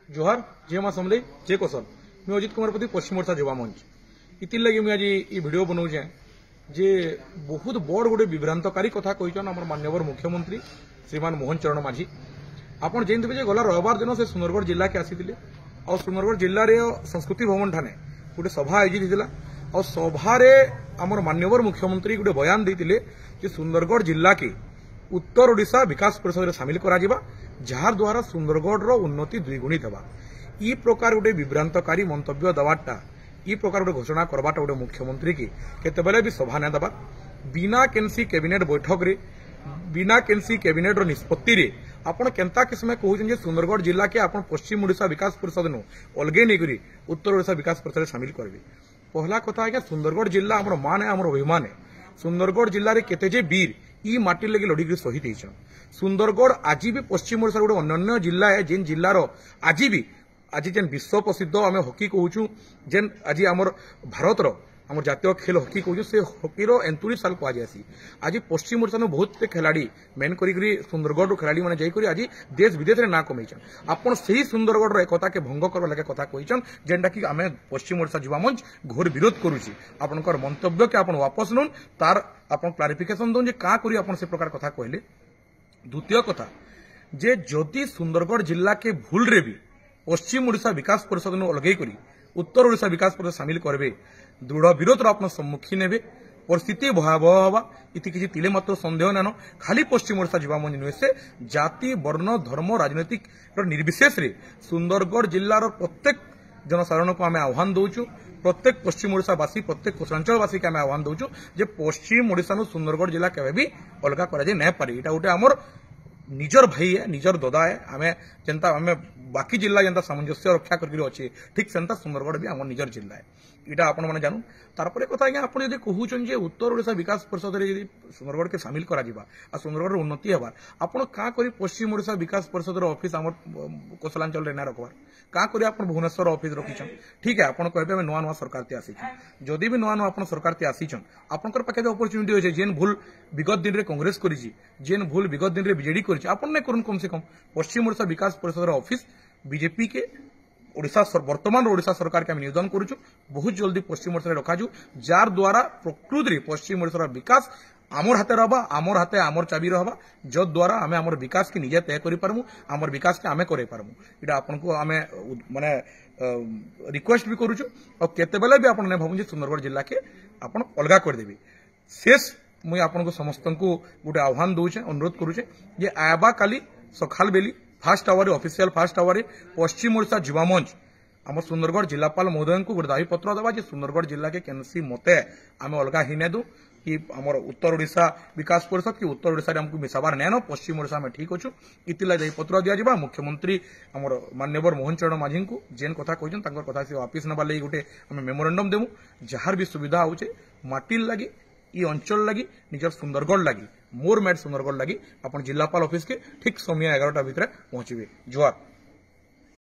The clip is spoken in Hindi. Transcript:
जोहार जय मां समले जय कौशल मैं अजित कुमार पति पश्चिम ओडिशा युवा मंच इतिर लगी मुझे आज ये वीडियो बनाऊे जे बहुत बड़ गोटे विभ्रांतकारी कथा कहन आम माननीय मुख्यमंत्री श्रीमान मोहन चरण माझी आपड़ जानते गला रविवार दिन से सुंदरगढ़ जिला के आसी और सुंदरगढ़ जिले में संस्कृति भवन ठाने गोटे सभा आयोजित होता और सभारे आमर माननीय मुख्यमंत्री गोटे बयान देते सुंदरगढ़ जिला के उत्तर ओडिशा विकास परिषद सामिल करा जार द्वारा सुंदरगढ़ उन्नति द्विगुणित होगा ई प्रकार गोटे विभ्रांतकारी मंतव्य दवाटा ई प्रकार गोटे घोषणा करवाटा गोटे मुख्यमंत्री की केतेबेले भी सभा न दबा बिना केनसी कैबिनेट बैठक रे बिना केनसी कैबिनेट निष्पत्ति रे आपण केंता किस्म कहउछन सुंदरगढ़ जिला के आपण पश्चिम ओडिशा विकास परिषद नु अलगे नहीं उत्तर ओडिशा विकास परिषद सामिल करबे। पहला कथा है सुंदरगढ़ जिला हमर मान है हमर अभिमान है। सुंदरगढ़ जिले में केते जे वीर ई माटी लगे लड़िक शहीद होइछन। सुंदरगढ़ आज भी पश्चिम ओडिशा गोटे अन्य जिला है जेन जिलार आज भी आज जेन विश्व प्रसिद्ध आम हॉकी कहूँ जेन आज आमर भारतर आम जातीय खेल हॉकी कहूँ से हॉकीर 39 साल कहुसी। आज पश्चिम ओडिशा बहुत खिलाड़ी मेन करी सुंदरगढ़ खिलाड़ी मैंने जाकर आज देश विदेश में ना कमेचन आपड़ से सुंदरगढ़ एकता के भंग कर लगे कथा कहन जेनटा कि आम पश्चिम ओडिशा युवा मंच घोर विरोध करुच्ची। आपंकर मंतव्य के आप वापस नौन तार आप क्लारिफिकेशन दौन क्या करी आप से प्रकार कथा कहले। द्वितीय कथा जे जदि सुंदरगढ़ जिला के भूल रे भी पश्चिम ओडिशा विकास परिषद अलगे करी उत्तर ओडिशा विकास परिषद सामिल करबे दृढ़ विरोध आप सम्मुखीन हे परिस्थिति भयावह हवा इति किसी तिले मात्र संदेह नान खाली पश्चिम ओडिशा युवा मंच नुहे से जाति वर्ण धर्म राजनीतिक निर्विशेष रे सुंदरगढ़ जिलार प्रत्येक जनसाधारण को आम आह्वान दौचु प्रत्येक पश्चिम ओडिशावासी प्रत्येक कोशांचलवासी के आम आह्वान दौचु जे पश्चिम ओडिशा सुंदरगढ़ जिला केवे भी अलग कर पारे इटा गोटे आमर निजर भाई है निजर ददा है आम जेनता आम बाकी जिला जेनता सामंजस्य रक्षा करके अच्छे ठीक सेंता सुंदरगढ़ भी आम निजर जिला है इटा आपण मैंने जानू तारपर कथा आज्ञा आप कहते उत्तर ओडिशा विकास परिषद सुंदरगढ़ के सामिल करा आ सुंदरगढ़ उन्नति हबार आपण क्या करी पश्चिम ओडिशा विकास परिषद ऑफिस आम कोसलांचल ना रखबार क्या करी आप भुवनेश्वर ऑफिस रखीछन ठीक है आपड़ कहे नुआ नुआ सरकार ते आसीछन जदि भी नुआ नुआ आप सरकार ते आसीछन आपनकर पाखे अपॉर्चुनिटी होइछे जेन भूल विगत दिन रे कांग्रेस करिछि जेन भूल विगत दिन रे बीजेडी करिछि आपन ने करुन कम से कम पश्चिम ओडिशा विकास परिषद ऑफिस बीजेपी के ओडिशा वर्तमान ओडिशा सरकार के निवेदन करुचु बहुत जल्दी पश्चिम ओडिशा रखाजु जार द्वारा प्रकृत रे पश्चिम ओडिशा विकास आमर हाथे रहबा आमर हाथे आमर चाबी रहबा जद द्वारा आमे आमर विकास के निजे तय करि पारमु आमर विकास के आमे करे पारमु इटा आपन को आमे माने रिक्वेस्ट भी करुचु और केतेबेले भी आपन ने भाबु जे सुंदरगढ़ जिला के आपन अलगा कर देबे। शेष मुई आपन को समस्त को गोटे आह्वान दउछे अनुरोध करुछे जे आबा काली सखाल बेली fast hour official fast hour Paschim Odisha Yuva Manch आम सुंदरगढ़ जिलापाल महोदय को गोटे दावी पत्र दबा सुंदरगढ़ जिला के केनसी मते आम अलग ही दू कि आम उत्तर ओडिशा विकास परिषद कि उत्तर ओडिशा आमको मिसाबार नैन पश्चिम ओडिशा में ठीक अच्छु इतिला दावी पत्र दिया मुख्यमंत्री आम माननीय मोहन चरण माझी को जेन कथा कहते कथा से वापिस नबार लगी गोटे आम मेमोरेंडम देमु जार भी सुविधा होचे माटी लगी ई अंचल लगी निजर सुंदरगढ़ लगी मोर मैट सुंदरगढ़ लगी अपन जिलापाल ऑफिस के ठीक समय 11टा भितर पहुंचे। जोहार।